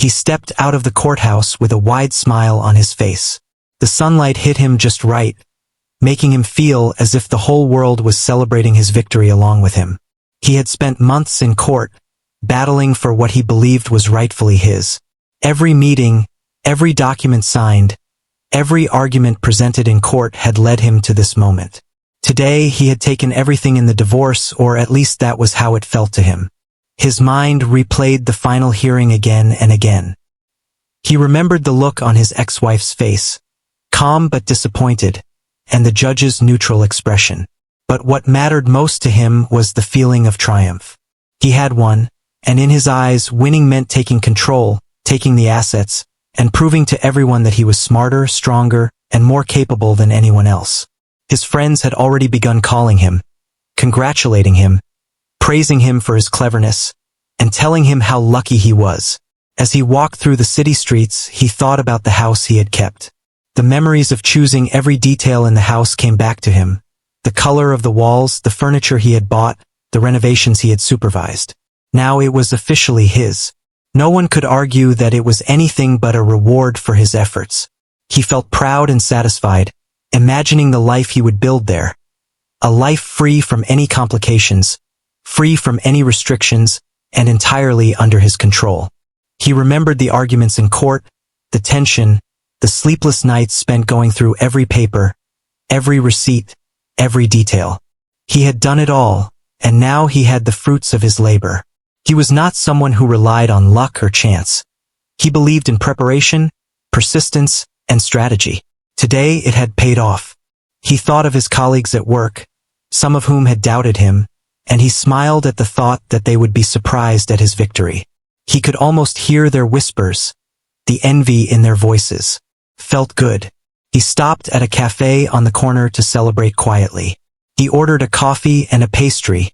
He stepped out of the courthouse with a wide smile on his face. The sunlight hit him just right, making him feel as if the whole world was celebrating his victory along with him. He had spent months in court, battling for what he believed was rightfully his. Every meeting, every document signed, every argument presented in court had led him to this moment. Today he had taken everything in the divorce, or at least that was how it felt to him. His mind replayed the final hearing again and again. He remembered the look on his ex-wife's face, calm but disappointed, and the judge's neutral expression. But what mattered most to him was the feeling of triumph. He had won, and in his eyes, winning meant taking control, taking the assets, and proving to everyone that he was smarter, stronger, and more capable than anyone else. His friends had already begun calling him, congratulating him, praising him for his cleverness, and telling him how lucky he was. As he walked through the city streets, he thought about the house he had kept. The memories of choosing every detail in the house came back to him. The color of the walls, the furniture he had bought, the renovations he had supervised. Now it was officially his. No one could argue that it was anything but a reward for his efforts. He felt proud and satisfied, imagining the life he would build there. A life free from any complications, free from any restrictions, and entirely under his control. He remembered the arguments in court, the tension, the sleepless nights spent going through every paper, every receipt, every detail. He had done it all, and now he had the fruits of his labor. He was not someone who relied on luck or chance. He believed in preparation, persistence, and strategy. Today it had paid off. He thought of his colleagues at work, some of whom had doubted him, and he smiled at the thought that they would be surprised at his victory. He could almost hear their whispers, the envy in their voices. Felt good. He stopped at a cafe on the corner to celebrate quietly. He ordered a coffee and a pastry,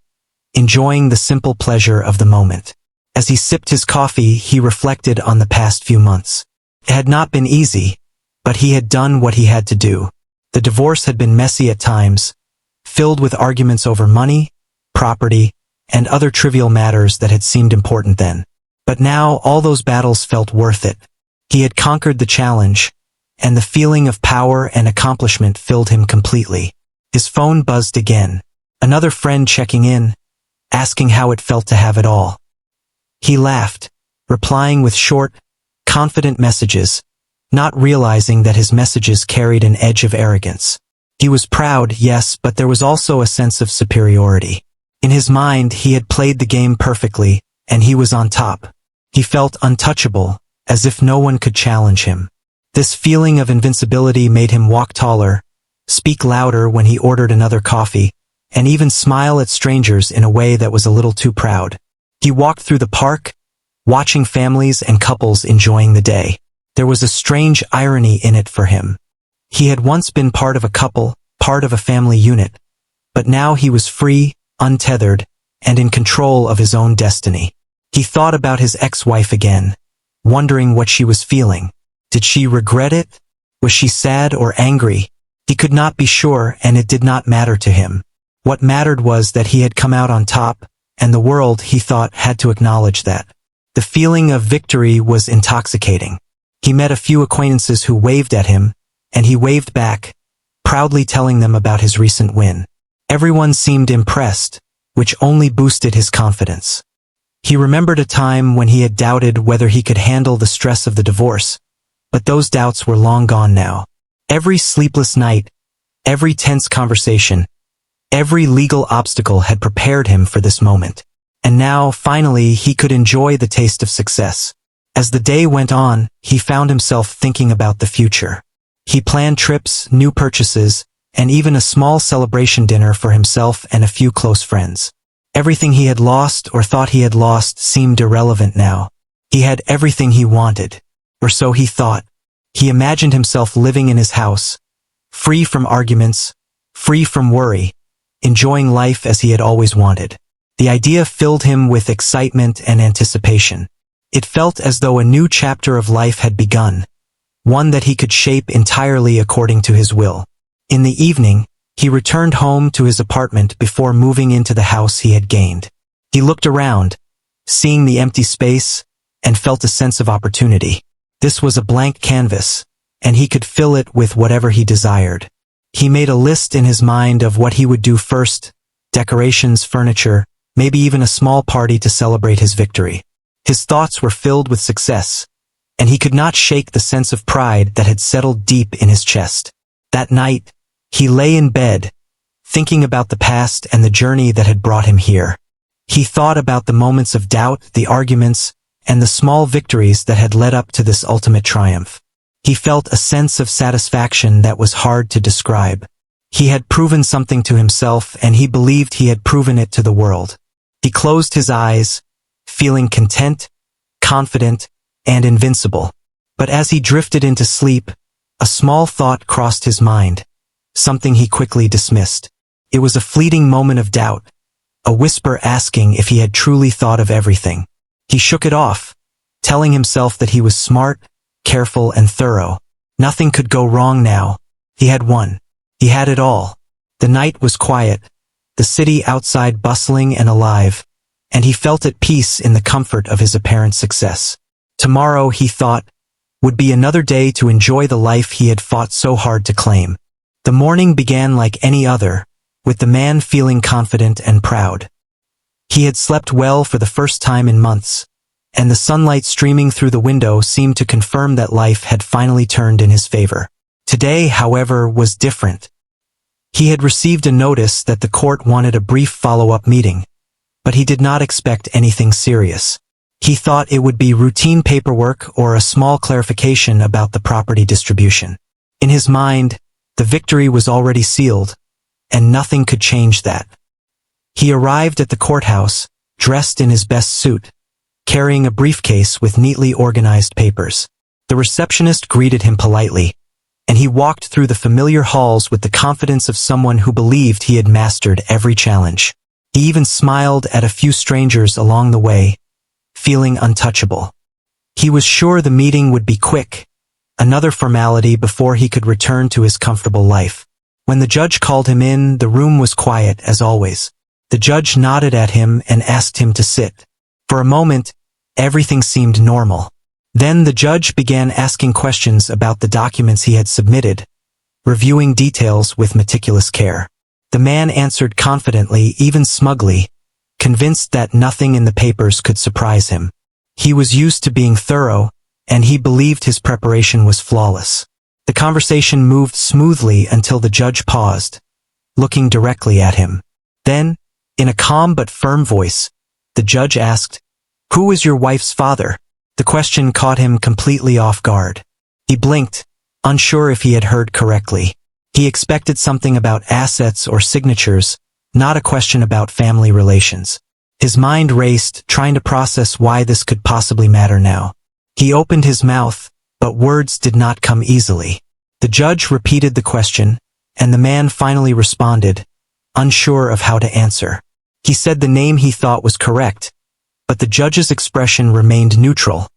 enjoying the simple pleasure of the moment. As he sipped his coffee, he reflected on the past few months. It had not been easy, but he had done what he had to do. The divorce had been messy at times, filled with arguments over money, property, and other trivial matters that had seemed important then. But now all those battles felt worth it. He had conquered the challenge, and the feeling of power and accomplishment filled him completely. His phone buzzed again. Another friend checking in, asking how it felt to have it all. He laughed, replying with short, confident messages, not realizing that his messages carried an edge of arrogance. He was proud, yes, but there was also a sense of superiority. In his mind, he had played the game perfectly, and he was on top. He felt untouchable, as if no one could challenge him. This feeling of invincibility made him walk taller, speak louder when he ordered another coffee, and even smile at strangers in a way that was a little too proud. He walked through the park, watching families and couples enjoying the day. There was a strange irony in it for him. He had once been part of a couple, part of a family unit, but now he was free, untethered, and in control of his own destiny. He thought about his ex-wife again, wondering what she was feeling. Did she regret it? Was she sad or angry? He could not be sure, and it did not matter to him. What mattered was that he had come out on top, and the world, he thought, had to acknowledge that. The feeling of victory was intoxicating. He met a few acquaintances who waved at him, and he waved back, proudly telling them about his recent win. Everyone seemed impressed, which only boosted his confidence. He remembered a time when he had doubted whether he could handle the stress of the divorce, but those doubts were long gone now. Every sleepless night, every tense conversation, every legal obstacle had prepared him for this moment. And now, finally, he could enjoy the taste of success. As the day went on, he found himself thinking about the future. He planned trips, new purchases, and even a small celebration dinner for himself and a few close friends. Everything he had lost or thought he had lost seemed irrelevant now. He had everything he wanted, or so he thought. He imagined himself living in his house, free from arguments, free from worry, enjoying life as he had always wanted. The idea filled him with excitement and anticipation. It felt as though a new chapter of life had begun, one that he could shape entirely according to his will. In the evening, he returned home to his apartment before moving into the house he had gained. He looked around, seeing the empty space, and felt a sense of opportunity. This was a blank canvas, and he could fill it with whatever he desired. He made a list in his mind of what he would do first: decorations, furniture, maybe even a small party to celebrate his victory. His thoughts were filled with success, and he could not shake the sense of pride that had settled deep in his chest. That night, he lay in bed, thinking about the past and the journey that had brought him here. He thought about the moments of doubt, the arguments, and the small victories that had led up to this ultimate triumph. He felt a sense of satisfaction that was hard to describe. He had proven something to himself, and he believed he had proven it to the world. He closed his eyes, feeling content, confident, and invincible. But as he drifted into sleep, a small thought crossed his mind, something he quickly dismissed. It was a fleeting moment of doubt, a whisper asking if he had truly thought of everything. He shook it off, telling himself that he was smart, careful, and thorough. Nothing could go wrong now. He had won. He had it all. The night was quiet, the city outside bustling and alive, and he felt at peace in the comfort of his apparent success. Tomorrow, he thought, would be another day to enjoy the life he had fought so hard to claim. The morning began like any other, with the man feeling confident and proud. He had slept well for the first time in months, and the sunlight streaming through the window seemed to confirm that life had finally turned in his favor. Today, however, was different. He had received a notice that the court wanted a brief follow-up meeting, but he did not expect anything serious. He thought it would be routine paperwork or a small clarification about the property distribution. In his mind, the victory was already sealed, and nothing could change that. He arrived at the courthouse, dressed in his best suit, carrying a briefcase with neatly organized papers. The receptionist greeted him politely, and he walked through the familiar halls with the confidence of someone who believed he had mastered every challenge. He even smiled at a few strangers along the way, feeling untouchable. He was sure the meeting would be quick, another formality before he could return to his comfortable life. When the judge called him in, the room was quiet as always. The judge nodded at him and asked him to sit. For a moment, everything seemed normal. Then the judge began asking questions about the documents he had submitted, reviewing details with meticulous care. The man answered confidently, even smugly, convinced that nothing in the papers could surprise him. He was used to being thorough, and he believed his preparation was flawless. The conversation moved smoothly until the judge paused, looking directly at him. Then, in a calm but firm voice, the judge asked, "Who is your wife's father?" The question caught him completely off guard. He blinked, unsure if he had heard correctly. He expected something about assets or signatures, not a question about family relations. His mind raced, trying to process why this could possibly matter now. He opened his mouth, but words did not come easily. The judge repeated the question, and the man finally responded, unsure of how to answer. He said the name he thought was correct, but the judge's expression remained neutral,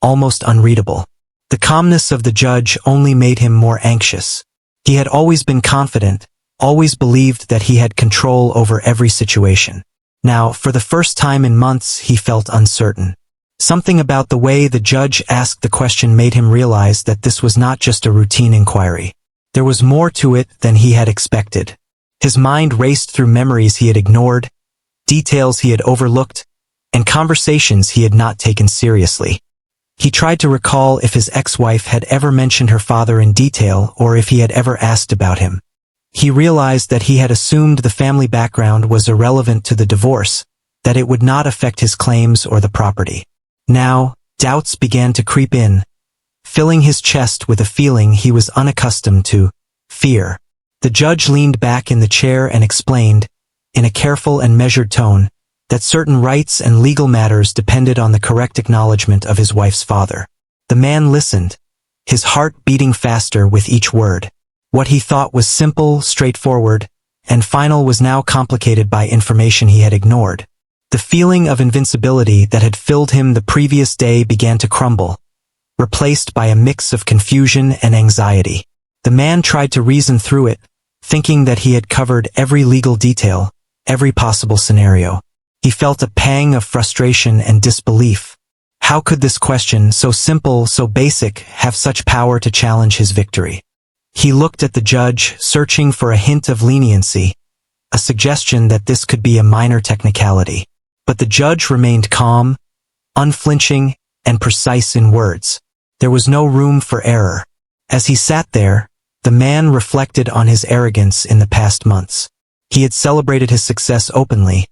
almost unreadable. The calmness of the judge only made him more anxious. He had always been confident, always believed that he had control over every situation. Now, for the first time in months, he felt uncertain. Something about the way the judge asked the question made him realize that this was not just a routine inquiry. There was more to it than he had expected. His mind raced through memories he had ignored, details he had overlooked, and conversations he had not taken seriously. He tried to recall if his ex-wife had ever mentioned her father in detail or if he had ever asked about him. He realized that he had assumed the family background was irrelevant to the divorce, that it would not affect his claims or the property. Now, doubts began to creep in, filling his chest with a feeling he was unaccustomed to: fear. The judge leaned back in the chair and explained, in a careful and measured tone, that certain rights and legal matters depended on the correct acknowledgement of his wife's father. The man listened, his heart beating faster with each word. What he thought was simple, straightforward, and final was now complicated by information he had ignored. The feeling of invincibility that had filled him the previous day began to crumble, replaced by a mix of confusion and anxiety. The man tried to reason through it, thinking that he had covered every legal detail, every possible scenario. He felt a pang of frustration and disbelief. How could this question, so simple, so basic, have such power to challenge his victory? He looked at the judge, searching for a hint of leniency, a suggestion that this could be a minor technicality. But the judge remained calm, unflinching, and precise in words. There was no room for error. As he sat there, the man reflected on his arrogance in the past months. He had celebrated his success openly,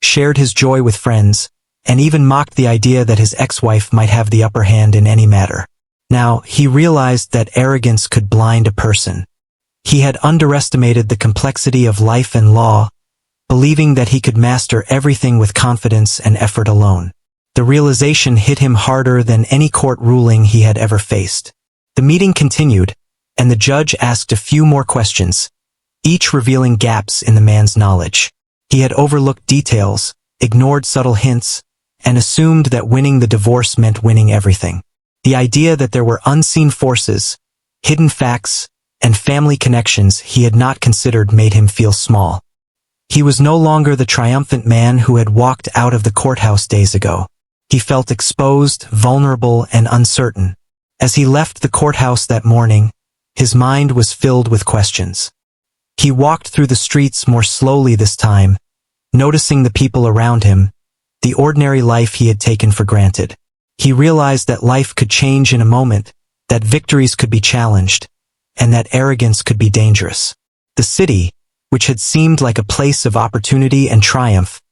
shared his joy with friends, and even mocked the idea that his ex-wife might have the upper hand in any matter. Now, he realized that arrogance could blind a person. He had underestimated the complexity of life and law, believing that he could master everything with confidence and effort alone. The realization hit him harder than any court ruling he had ever faced. The meeting continued, and the judge asked a few more questions, each revealing gaps in the man's knowledge. He had overlooked details, ignored subtle hints, and assumed that winning the divorce meant winning everything. The idea that there were unseen forces, hidden facts, and family connections he had not considered made him feel small. He was no longer the triumphant man who had walked out of the courthouse days ago. He felt exposed, vulnerable, and uncertain. As he left the courthouse that morning, his mind was filled with questions. He walked through the streets more slowly this time, noticing the people around him, the ordinary life he had taken for granted. He realized that life could change in a moment, that victories could be challenged, and that arrogance could be dangerous. The city, which had seemed like a place of opportunity and triumph,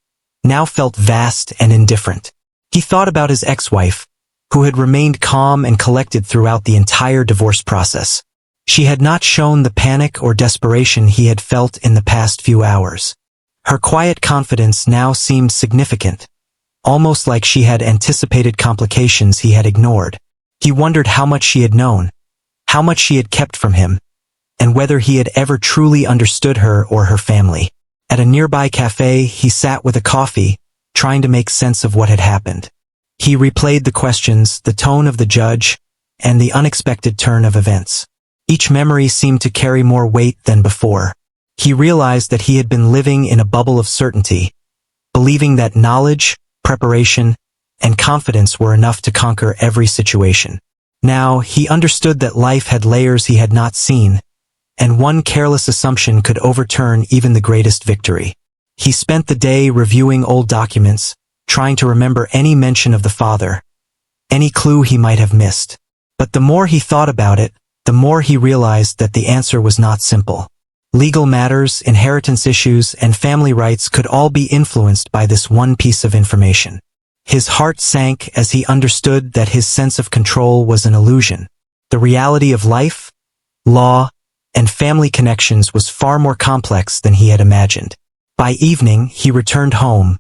now felt vast and indifferent. He thought about his ex-wife, who had remained calm and collected throughout the entire divorce process. She had not shown the panic or desperation he had felt in the past few hours. Her quiet confidence now seemed significant, almost like she had anticipated complications he had ignored. He wondered how much she had known, how much she had kept from him, and whether he had ever truly understood her or her family. At a nearby cafe, he sat with a coffee, trying to make sense of what had happened. He replayed the questions, the tone of the judge, and the unexpected turn of events. Each memory seemed to carry more weight than before. He realized that he had been living in a bubble of certainty, believing that knowledge, preparation, and confidence were enough to conquer every situation. Now, he understood that life had layers he had not seen, and one careless assumption could overturn even the greatest victory. He spent the day reviewing old documents, trying to remember any mention of the father, any clue he might have missed. But the more he thought about it, the more he realized that the answer was not simple. Legal matters, inheritance issues, and family rights could all be influenced by this one piece of information. His heart sank as he understood that his sense of control was an illusion. The reality of life, law, and family connections was far more complex than he had imagined. By evening, he returned home,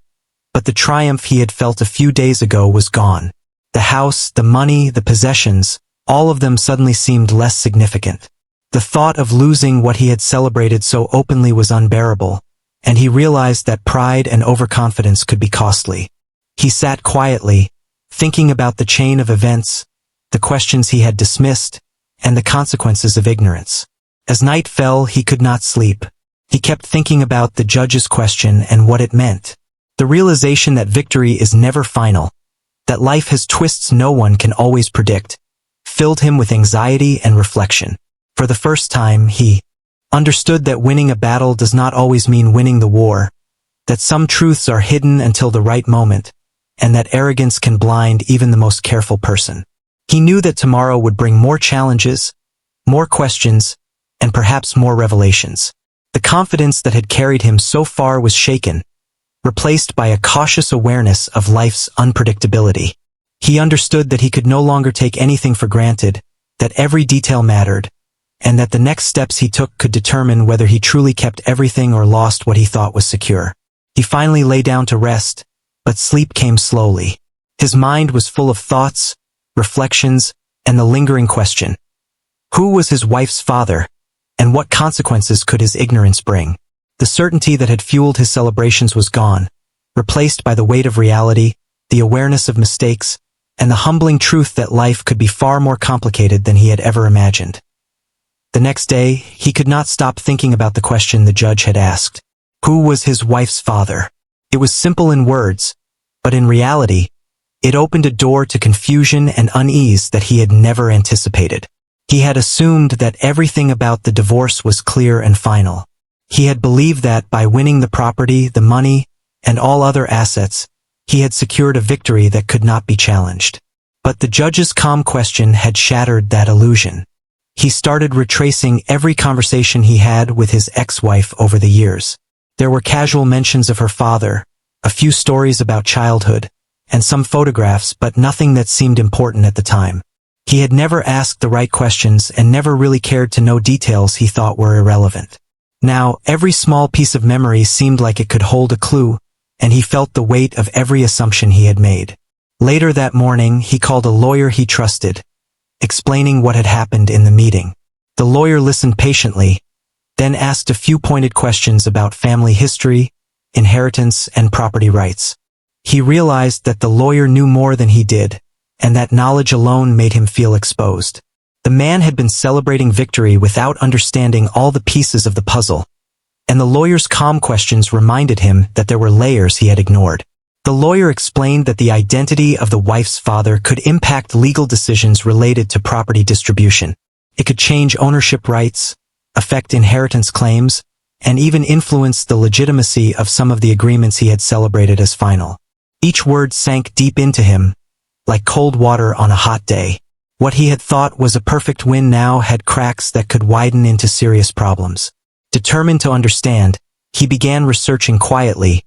but the triumph he had felt a few days ago was gone. The house, the money, the possessions, all of them suddenly seemed less significant. The thought of losing what he had celebrated so openly was unbearable, and he realized that pride and overconfidence could be costly. He sat quietly, thinking about the chain of events, the questions he had dismissed, and the consequences of ignorance. As night fell, he could not sleep. He kept thinking about the judge's question and what it meant. The realization that victory is never final, that life has twists no one can always predict, filled him with anxiety and reflection. For the first time, he understood that winning a battle does not always mean winning the war, that some truths are hidden until the right moment, and that arrogance can blind even the most careful person. He knew that tomorrow would bring more challenges, more questions, and perhaps more revelations. The confidence that had carried him so far was shaken, replaced by a cautious awareness of life's unpredictability. He understood that he could no longer take anything for granted, that every detail mattered, and that the next steps he took could determine whether he truly kept everything or lost what he thought was secure. He finally lay down to rest, but sleep came slowly. His mind was full of thoughts, reflections, and the lingering question: who was his wife's father, and what consequences could his ignorance bring? The certainty that had fueled his celebrations was gone, replaced by the weight of reality, the awareness of mistakes, and the humbling truth that life could be far more complicated than he had ever imagined. The next day, he could not stop thinking about the question the judge had asked. Who was his wife's father? It was simple in words, but in reality, It opened a door to confusion and unease that he had never anticipated. He had assumed that everything about the divorce was clear and final. He had believed that by winning the property, the money, and all other assets, he had secured a victory that could not be challenged. But the judge's calm question had shattered that illusion. He started retracing every conversation he had with his ex-wife over the years. There were casual mentions of her father, a few stories about childhood, and some photographs, but nothing that seemed important at the time. He had never asked the right questions and never really cared to know details he thought were irrelevant. Now, every small piece of memory seemed like it could hold a clue, and he felt the weight of every assumption he had made. Later that morning, he called a lawyer he trusted, explaining what had happened in the meeting. The lawyer listened patiently, then asked a few pointed questions about family history, inheritance, and property rights. He realized that the lawyer knew more than he did, and that knowledge alone made him feel exposed. The man had been celebrating victory without understanding all the pieces of the puzzle, and the lawyer's calm questions reminded him that there were layers he had ignored. The lawyer explained that the identity of the wife's father could impact legal decisions related to property distribution. It could change ownership rights, affect inheritance claims, and even influence the legitimacy of some of the agreements he had celebrated as final. Each word sank deep into him, like cold water on a hot day. What he had thought was a perfect win now had cracks that could widen into serious problems. Determined to understand, he began researching quietly,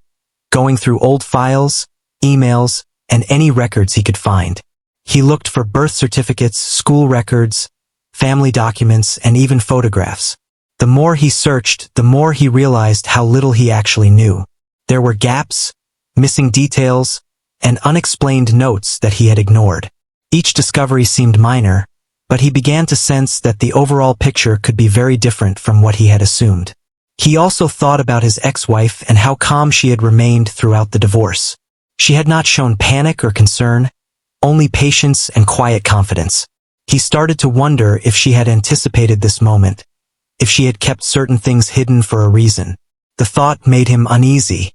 going through old files, emails, and any records he could find. He looked for birth certificates, school records, family documents, and even photographs. The more he searched, the more he realized how little he actually knew. There were gaps, missing details, and unexplained notes that he had ignored. Each discovery seemed minor, but he began to sense that the overall picture could be very different from what he had assumed. He also thought about his ex-wife and how calm she had remained throughout the divorce. She had not shown panic or concern, only patience and quiet confidence. He started to wonder if she had anticipated this moment, if she had kept certain things hidden for a reason. The thought made him uneasy.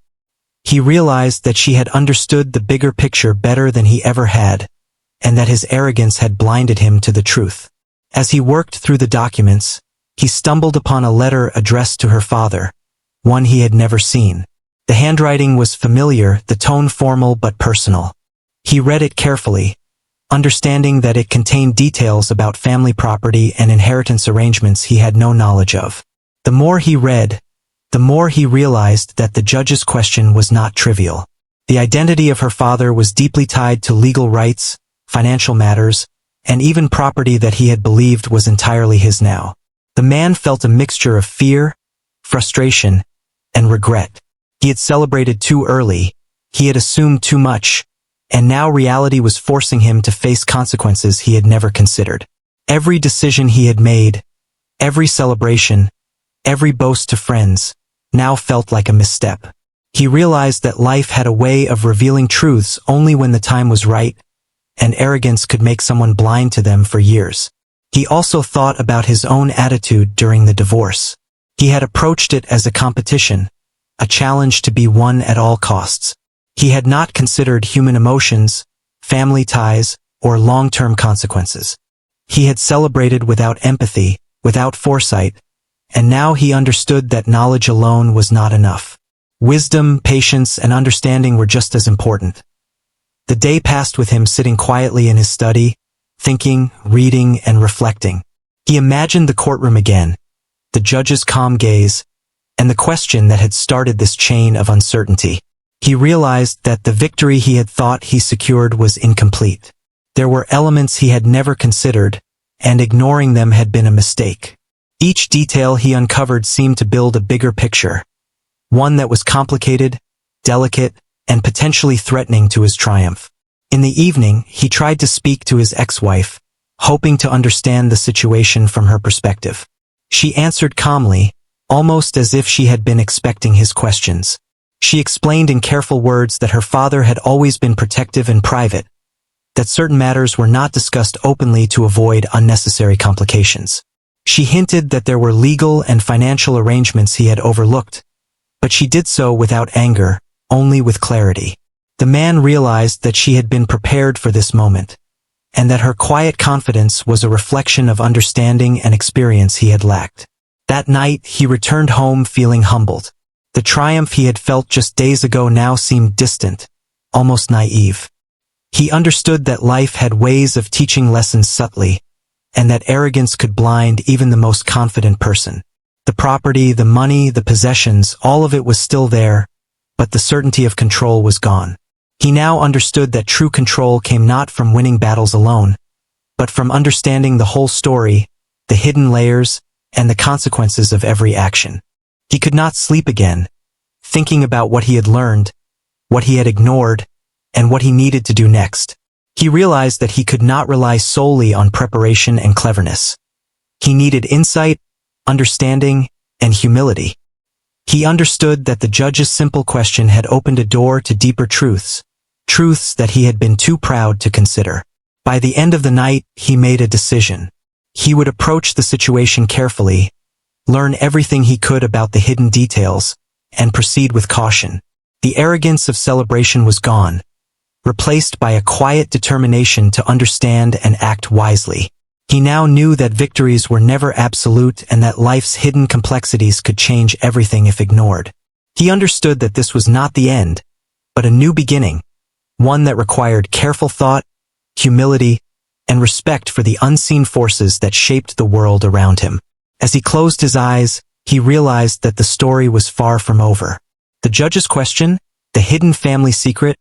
He realized that she had understood the bigger picture better than he ever had, and that his arrogance had blinded him to the truth. As he worked through the documents, he stumbled upon a letter addressed to her father, one he had never seen. The handwriting was familiar, the tone formal but personal. He read it carefully, understanding that it contained details about family property and inheritance arrangements he had no knowledge of. The more he read, the more he realized that the judge's question was not trivial. The identity of her father was deeply tied to legal rights, financial matters, and even property that he had believed was entirely his now. The man felt a mixture of fear, frustration, and regret. He had celebrated too early, he had assumed too much, and now reality was forcing him to face consequences he had never considered. Every decision he had made, every celebration, every boast to friends, now felt like a misstep. He realized that life had a way of revealing truths only when the time was right, and arrogance could make someone blind to them for years. He also thought about his own attitude during the divorce. He had approached it as a competition, a challenge to be won at all costs. He had not considered human emotions, family ties, or long-term consequences. He had celebrated without empathy, without foresight, and now he understood that knowledge alone was not enough. Wisdom, patience, and understanding were just as important. The day passed with him sitting quietly in his study, thinking, reading, and reflecting. He imagined the courtroom again, the judge's calm gaze, and the question that had started this chain of uncertainty. He realized that the victory he had thought he secured was incomplete. There were elements he had never considered, and ignoring them had been a mistake. Each detail he uncovered seemed to build a bigger picture, one that was complicated, delicate, and potentially threatening to his triumph. In the evening, he tried to speak to his ex-wife, hoping to understand the situation from her perspective. She answered calmly, almost as if she had been expecting his questions. She explained in careful words that her father had always been protective and private, that certain matters were not discussed openly to avoid unnecessary complications. She hinted that there were legal and financial arrangements he had overlooked, but she did so without anger, only with clarity. The man realized that she had been prepared for this moment, and that her quiet confidence was a reflection of understanding and experience he had lacked. That night, he returned home feeling humbled. The triumph he had felt just days ago now seemed distant, almost naive. He understood that life had ways of teaching lessons subtly, and that arrogance could blind even the most confident person. The property, the money, the possessions, all of it was still there, but the certainty of control was gone. He now understood that true control came not from winning battles alone, but from understanding the whole story, the hidden layers, and the consequences of every action. He could not sleep again, thinking about what he had learned, what he had ignored, and what he needed to do next. He realized that he could not rely solely on preparation and cleverness. He needed insight, understanding, and humility. He understood that the judge's simple question had opened a door to deeper truths, truths that he had been too proud to consider. By the end of the night, he made a decision. He would approach the situation carefully, learn everything he could about the hidden details, and proceed with caution. The arrogance of celebration was gone, replaced by a quiet determination to understand and act wisely. He now knew that victories were never absolute and that life's hidden complexities could change everything if ignored. He understood that this was not the end, but a new beginning, one that required careful thought, humility, and respect for the unseen forces that shaped the world around him. As he closed his eyes, he realized that the story was far from over. The judge's question, the hidden family secret,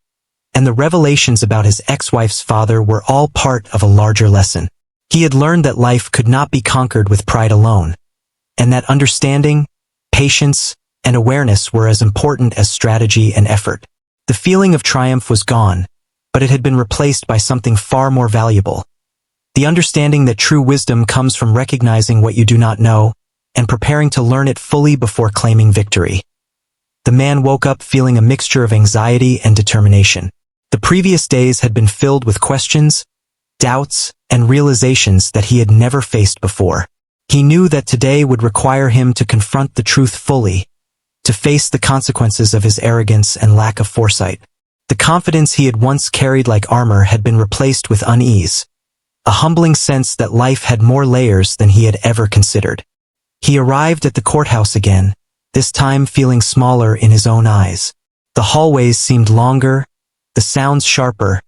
and the revelations about his ex-wife's father were all part of a larger lesson. He had learned that life could not be conquered with pride alone, and that understanding, patience, and awareness were as important as strategy and effort. The feeling of triumph was gone, but it had been replaced by something far more valuable. The understanding that true wisdom comes from recognizing what you do not know, and preparing to learn it fully before claiming victory. The man woke up feeling a mixture of anxiety and determination. The previous days had been filled with questions, doubts, and realizations that he had never faced before. He knew that today would require him to confront the truth fully, to face the consequences of his arrogance and lack of foresight. The confidence he had once carried like armor had been replaced with unease, a humbling sense that life had more layers than he had ever considered. He arrived at the courthouse again, this time feeling smaller in his own eyes. The hallways seemed longer, the sounds sharper,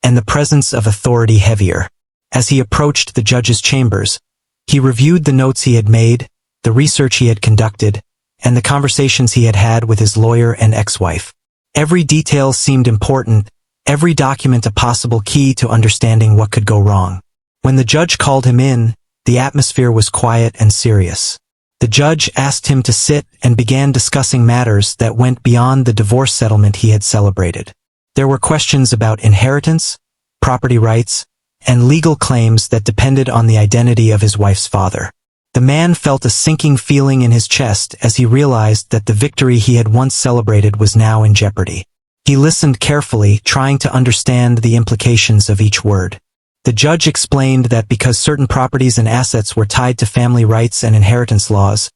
and the presence of authority heavier. As he approached the judge's chambers, he reviewed the notes he had made, the research he had conducted, and the conversations he had had with his lawyer and ex-wife. Every detail seemed important, every document a possible key to understanding what could go wrong. When the judge called him in, the atmosphere was quiet and serious. The judge asked him to sit and began discussing matters that went beyond the divorce settlement he had celebrated. There were questions about inheritance, property rights, and legal claims that depended on the identity of his wife's father. The man felt a sinking feeling in his chest as he realized that the victory he had once celebrated was now in jeopardy. He listened carefully, trying to understand the implications of each word. The judge explained that because certain properties and assets were tied to family rights and inheritance laws,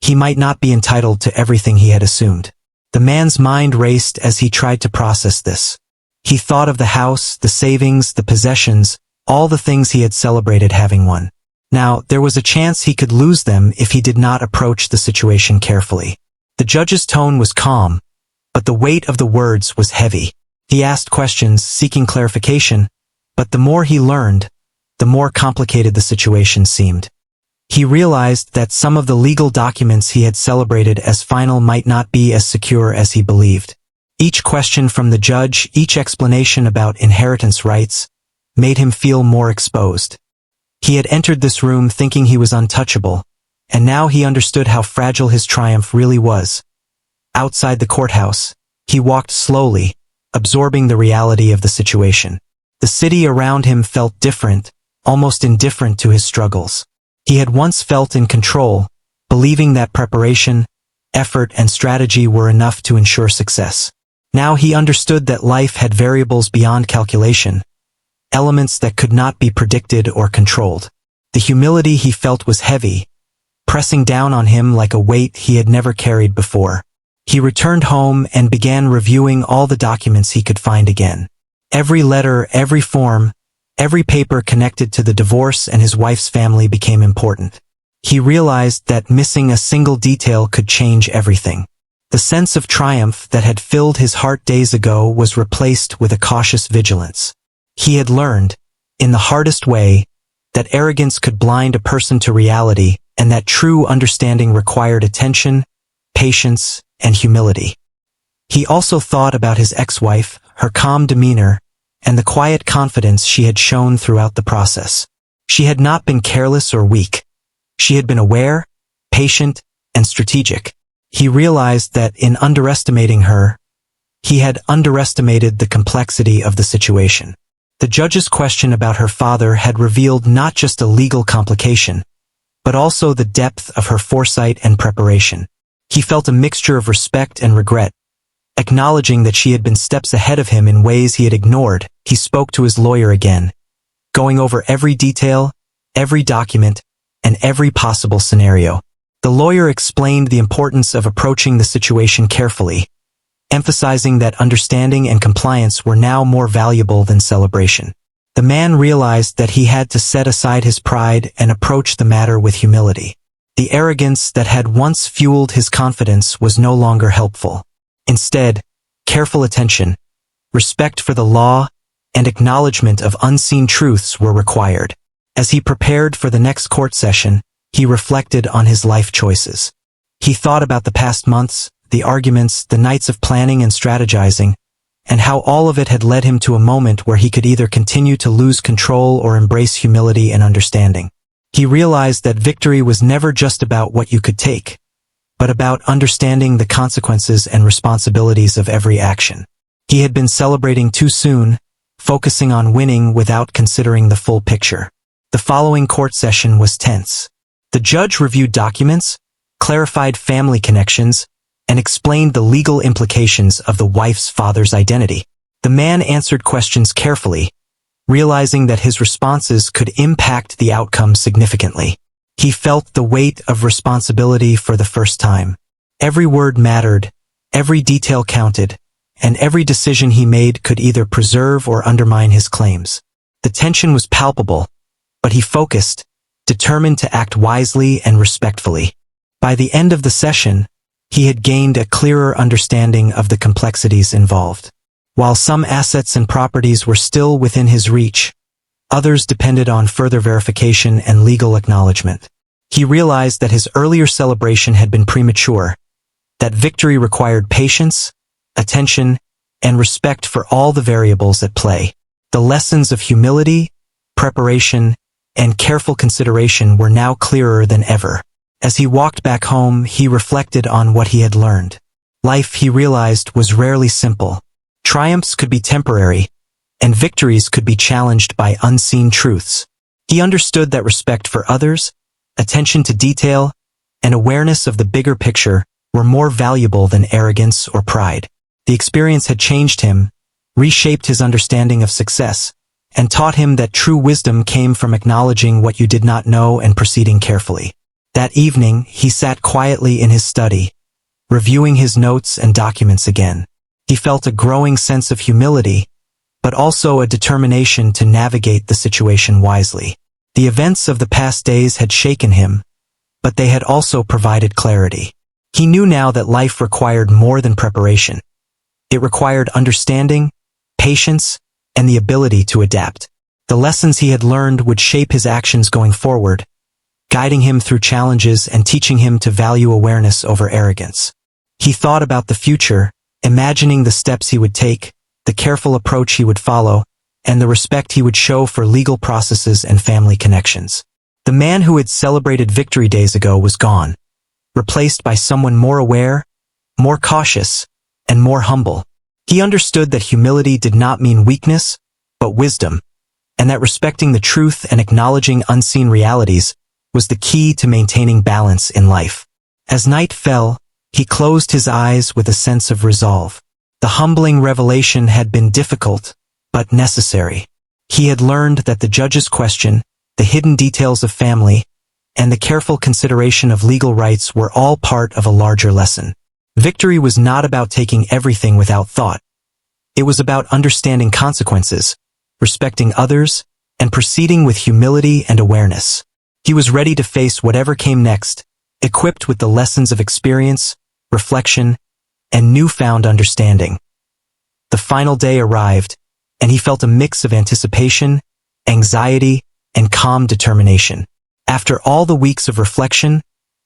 he might not be entitled to everything he had assumed. The man's mind raced as he tried to process this. He thought of the house, the savings, the possessions, all the things he had celebrated having won. Now, there was a chance he could lose them if he did not approach the situation carefully. The judge's tone was calm, but the weight of the words was heavy. He asked questions, seeking clarification, but the more he learned, the more complicated the situation seemed. He realized that some of the legal documents he had celebrated as final might not be as secure as he believed. Each question from the judge, each explanation about inheritance rights, made him feel more exposed. He had entered this room thinking he was untouchable, and now he understood how fragile his triumph really was. Outside the courthouse, he walked slowly, absorbing the reality of the situation. The city around him felt different, almost indifferent to his struggles. He had once felt in control, believing that preparation, effort, and strategy were enough to ensure success. Now he understood that life had variables beyond calculation, elements that could not be predicted or controlled. The humility he felt was heavy, pressing down on him like a weight he had never carried before. He returned home and began reviewing all the documents he could find again. Every letter, every form, every paper connected to the divorce and his wife's family became important. He realized that missing a single detail could change everything. The sense of triumph that had filled his heart days ago was replaced with a cautious vigilance. He had learned, in the hardest way, that arrogance could blind a person to reality and that true understanding required attention, patience, and humility. He also thought about his ex-wife, her calm demeanor, and the quiet confidence she had shown throughout the process. She had not been careless or weak. She had been aware, patient, and strategic. He realized that in underestimating her, he had underestimated the complexity of the situation. The judge's question about her father had revealed not just a legal complication, but also the depth of her foresight and preparation. He felt a mixture of respect and regret. Acknowledging that she had been steps ahead of him in ways he had ignored, he spoke to his lawyer again, going over every detail, every document, and every possible scenario. The lawyer explained the importance of approaching the situation carefully, emphasizing that understanding and compliance were now more valuable than celebration. The man realized that he had to set aside his pride and approach the matter with humility. The arrogance that had once fueled his confidence was no longer helpful. Instead, careful attention, respect for the law, and acknowledgement of unseen truths were required. As he prepared for the next court session, he reflected on his life choices. He thought about the past months, the arguments, the nights of planning and strategizing, and how all of it had led him to a moment where he could either continue to lose control or embrace humility and understanding. He realized that victory was never just about what you could take, but about understanding the consequences and responsibilities of every action. He had been celebrating too soon, focusing on winning without considering the full picture. The following court session was tense. The judge reviewed documents, clarified family connections, and explained the legal implications of the wife's father's identity. The man answered questions carefully, realizing that his responses could impact the outcome significantly. He felt the weight of responsibility for the first time. Every word mattered, every detail counted, and every decision he made could either preserve or undermine his claims. The tension was palpable, but he focused, determined to act wisely and respectfully. By the end of the session, he had gained a clearer understanding of the complexities involved. While some assets and properties were still within his reach, others depended on further verification and legal acknowledgement. He realized that his earlier celebration had been premature, that victory required patience, attention, and respect for all the variables at play. The lessons of humility, preparation, and careful consideration were now clearer than ever. As he walked back home, he reflected on what he had learned. Life, he realized, was rarely simple. Triumphs could be temporary, and victories could be challenged by unseen truths. He understood that respect for others, attention to detail, and awareness of the bigger picture were more valuable than arrogance or pride. The experience had changed him, reshaped his understanding of success, and taught him that true wisdom came from acknowledging what you did not know and proceeding carefully. That evening, he sat quietly in his study, reviewing his notes and documents again. He felt a growing sense of humility, but also a determination to navigate the situation wisely. The events of the past days had shaken him, but they had also provided clarity. He knew now that life required more than preparation. It required understanding, patience, and the ability to adapt. The lessons he had learned would shape his actions going forward, guiding him through challenges and teaching him to value awareness over arrogance. He thought about the future, imagining the steps he would take, the careful approach he would follow, and the respect he would show for legal processes and family connections. The man who had celebrated victory days ago was gone, replaced by someone more aware, more cautious, and more humble. He understood that humility did not mean weakness, but wisdom, and that respecting the truth and acknowledging unseen realities was the key to maintaining balance in life. As night fell, he closed his eyes with a sense of resolve. The humbling revelation had been difficult, but necessary. He had learned that the judge's question, the hidden details of family, and the careful consideration of legal rights were all part of a larger lesson. Victory was not about taking everything without thought. It was about understanding consequences, respecting others, and proceeding with humility and awareness. He was ready to face whatever came next, equipped with the lessons of experience, reflection, and newfound understanding. The final day arrived, and he felt a mix of anticipation, anxiety, and calm determination. After all the weeks of reflection,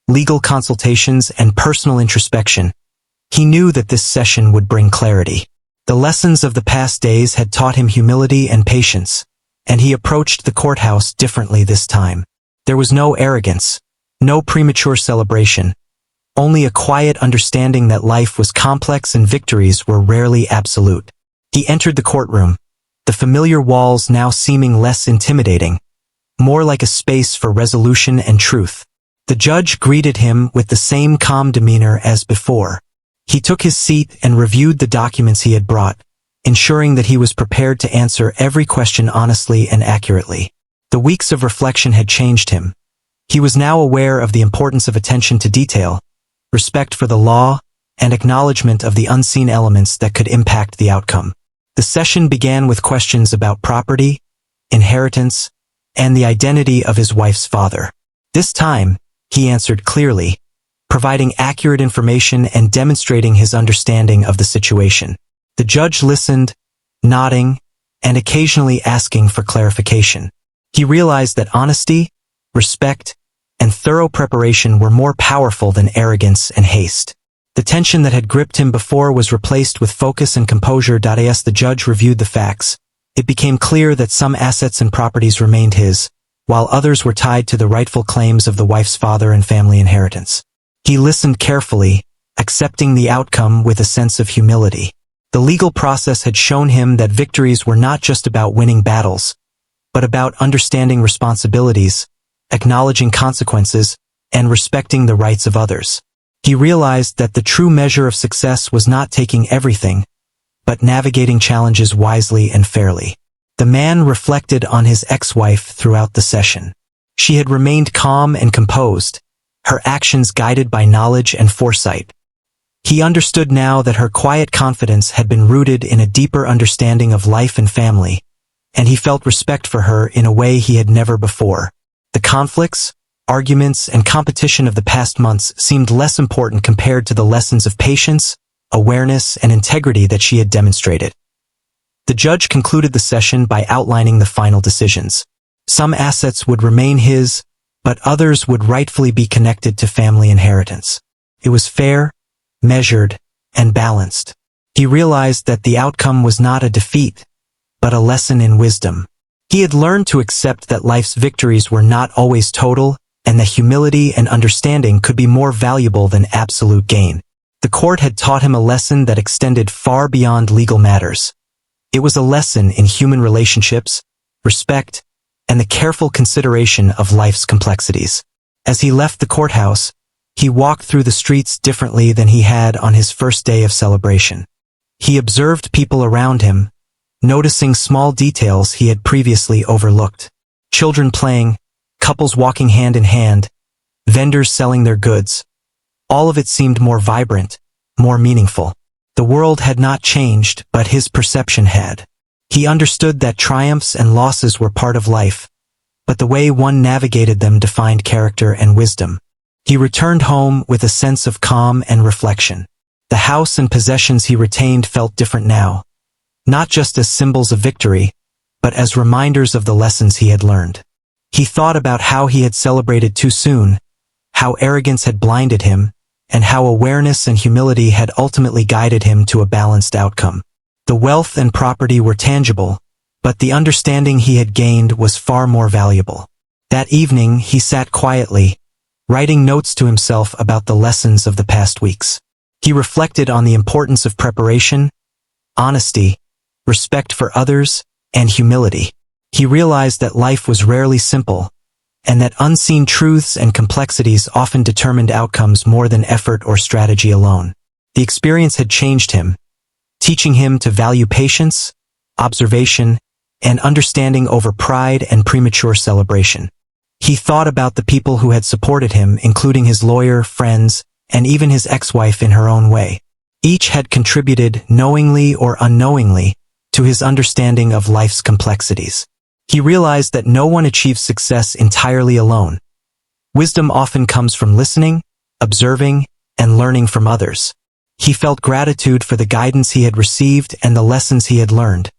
legal consultations, and personal introspection, he knew that this session would bring clarity. The lessons of the past days had taught him humility and patience, and he approached the courthouse differently this time. There was no arrogance, no premature celebration, only a quiet understanding that life was complex and victories were rarely absolute. He entered the courtroom, the familiar walls now seeming less intimidating, more like a space for resolution and truth. The judge greeted him with the same calm demeanor as before. He took his seat and reviewed the documents he had brought, ensuring that he was prepared to answer every question honestly and accurately. The weeks of reflection had changed him. He was now aware of the importance of attention to detail, respect for the law, and acknowledgement of the unseen elements that could impact the outcome. The session began with questions about property, inheritance, and the identity of his wife's father. This time, he answered clearly, providing accurate information and demonstrating his understanding of the situation. The judge listened, nodding, and occasionally asking for clarification. He realized that honesty, respect, and thorough preparation were more powerful than arrogance and haste. The tension that had gripped him before was replaced with focus and composure. As the judge reviewed the facts, it became clear that some assets and properties remained his, while others were tied to the rightful claims of the wife's father and family inheritance. He listened carefully, accepting the outcome with a sense of humility. The legal process had shown him that victories were not just about winning battles, but about understanding responsibilities, acknowledging consequences, and respecting the rights of others. He realized that the true measure of success was not taking everything, but navigating challenges wisely and fairly. The man reflected on his ex-wife throughout the session. She had remained calm and composed, her actions guided by knowledge and foresight. He understood now that her quiet confidence had been rooted in a deeper understanding of life and family, and he felt respect for her in a way he had never before. The conflicts, arguments, and competition of the past months seemed less important compared to the lessons of patience, awareness, and integrity that she had demonstrated. The judge concluded the session by outlining the final decisions. Some assets would remain his, but others would rightfully be connected to family inheritance. It was fair, measured, and balanced. He realized that the outcome was not a defeat, but a lesson in wisdom. He had learned to accept that life's victories were not always total, and that humility and understanding could be more valuable than absolute gain. The court had taught him a lesson that extended far beyond legal matters. It was a lesson in human relationships, respect, and the careful consideration of life's complexities. As he left the courthouse, he walked through the streets differently than he had on his first day of celebration. He observed people around him, noticing small details he had previously overlooked. Children playing, couples walking hand in hand, vendors selling their goods. All of it seemed more vibrant, more meaningful. The world had not changed, but his perception had. He understood that triumphs and losses were part of life, but the way one navigated them defined character and wisdom. He returned home with a sense of calm and reflection. The house and possessions he retained felt different now, not just as symbols of victory, but as reminders of the lessons he had learned. He thought about how he had celebrated too soon, how arrogance had blinded him, and how awareness and humility had ultimately guided him to a balanced outcome. The wealth and property were tangible, but the understanding he had gained was far more valuable. That evening he sat quietly, writing notes to himself about the lessons of the past weeks. He reflected on the importance of preparation, honesty, respect for others, and humility. He realized that life was rarely simple, and that unseen truths and complexities often determined outcomes more than effort or strategy alone. The experience had changed him, teaching him to value patience, observation, and understanding over pride and premature celebration. He thought about the people who had supported him, including his lawyer, friends, and even his ex-wife in her own way. Each had contributed, knowingly or unknowingly, to his understanding of life's complexities. He realized that no one achieves success entirely alone. Wisdom often comes from listening, observing, and learning from others. He felt gratitude for the guidance he had received and the lessons he had learned,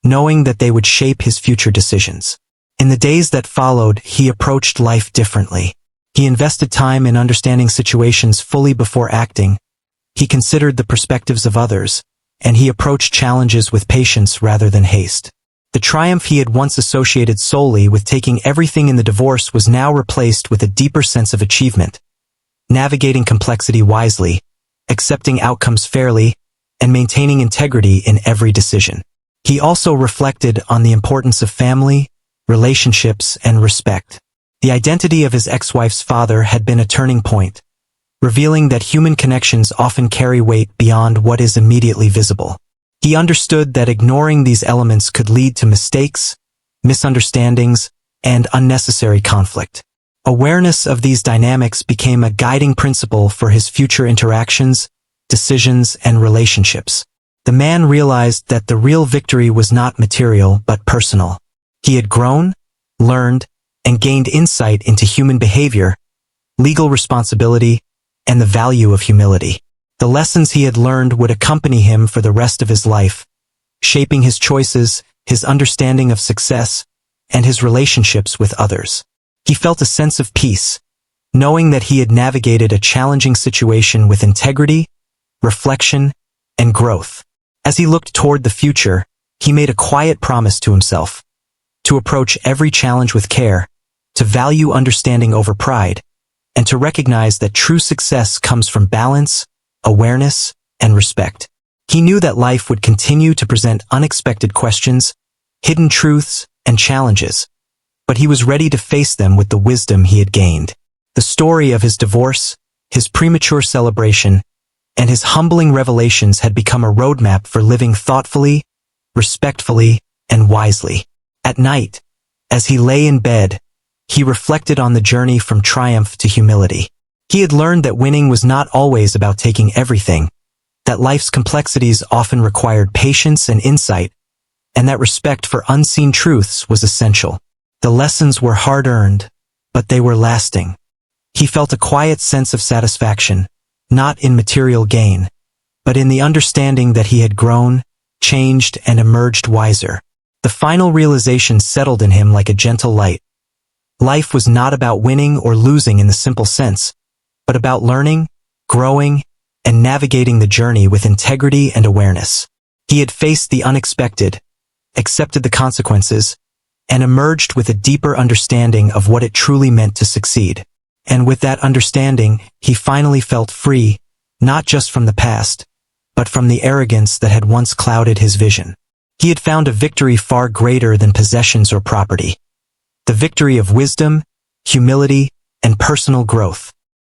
knowing that they would shape his future decisions. In the days that followed, he approached life differently. He invested time in understanding situations fully before acting. He considered the perspectives of others, and he approached challenges with patience rather than haste. The triumph he had once associated solely with taking everything in the divorce was now replaced with a deeper sense of achievement, navigating complexity wisely, accepting outcomes fairly, and maintaining integrity in every decision. He also reflected on the importance of family, relationships, and respect. The identity of his ex-wife's father had been a turning point, revealing that human connections often carry weight beyond what is immediately visible. He understood that ignoring these elements could lead to mistakes, misunderstandings, and unnecessary conflict. Awareness of these dynamics became a guiding principle for his future interactions, decisions, and relationships. The man realized that the real victory was not material but personal. He had grown, learned, and gained insight into human behavior, legal responsibility, and the value of humility. The lessons he had learned would accompany him for the rest of his life, shaping his choices, his understanding of success, and his relationships with others. He felt a sense of peace, knowing that he had navigated a challenging situation with integrity, reflection, and growth. As he looked toward the future, he made a quiet promise to himself to approach every challenge with care, to value understanding over pride, and to recognize that true success comes from balance, awareness, and respect. He knew that life would continue to present unexpected questions, hidden truths, and challenges, but he was ready to face them with the wisdom he had gained. The story of his divorce, his premature celebration, and his humbling revelations had become a roadmap for living thoughtfully, respectfully, and wisely. At night, as he lay in bed, he reflected on the journey from triumph to humility. He had learned that winning was not always about taking everything, that life's complexities often required patience and insight, and that respect for unseen truths was essential. The lessons were hard-earned, but they were lasting. He felt a quiet sense of satisfaction, not in material gain, but in the understanding that he had grown, changed, and emerged wiser. The final realization settled in him like a gentle light. Life was not about winning or losing in the simple sense, but about learning, growing, and navigating the journey with integrity and awareness. He had faced the unexpected, accepted the consequences, and emerged with a deeper understanding of what it truly meant to succeed. And with that understanding, he finally felt free, not just from the past, but from the arrogance that had once clouded his vision. He had found a victory far greater than possessions or property. The victory of wisdom, humility, and personal growth.